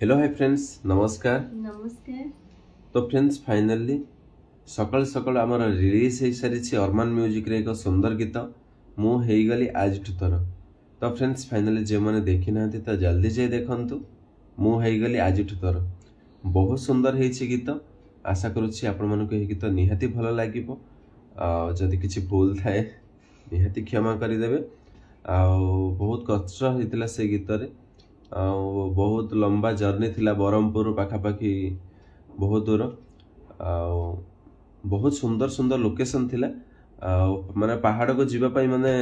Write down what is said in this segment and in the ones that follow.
Hello hi friends नमस्कार। नमस्कार। तो फ्रेंड्स फाइनली सकाल सकाल आमर रिलीज हो सारी अरमान म्यूजिक रे एक सुंदर गीत मु हेगली आज थर। तो फ्रेंड्स फाइनली जो मैंने देखी ना तो जल्दी जाए देखु मु हेगली आज थर। बहुत सुंदर है गीत। आशा करुच्ची आपण मानक गीत निहाती भल लगे। जदि किसी भूल थाए निहाती क्षमा करदेवे। बहुत कष्ट होता से गीत रे। बहुत लंबा जर्नी थिला बरहमपुर पाखापाखि बहुत दूर। बहुत सुंदर सुंदर लोकेशन थिला। माने पहाड़ को जीवाई माने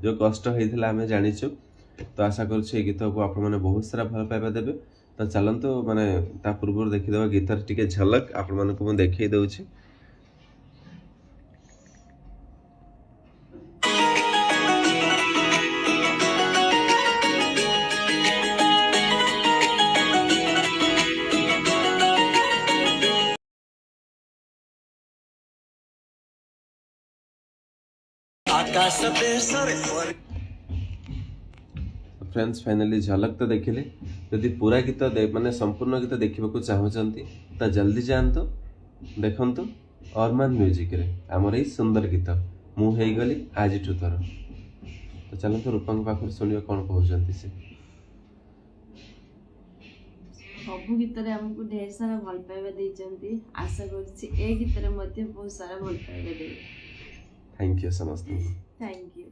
जो कष्ट होता आम जाचु। तो आशा करुच्छे गीत को आप बहुत सारा भल पाइबा देवे। तो चलतु माने ता पूर्व देखीदे गीतार टिके झलक आप देखई दउछि। फ्रेंड्स फाइनली झलक तो देखिले। यदि पूरा गीत माने संपूर्ण गीत देखा चाहते तो जल्दी जातु देखु अरमान म्यूजिक रे आमर ये सुंदर गीत मु गली आज थर। तो चलते रूपा पाखे शुणा कौन कहते से। सबु गीत रे हमको ढेर सारा भल पाइबा देइचंती। आशा करछि ए गीत रे बहुत सारा भल पाइबा देबे। थैंक यू समस्त। Thank you.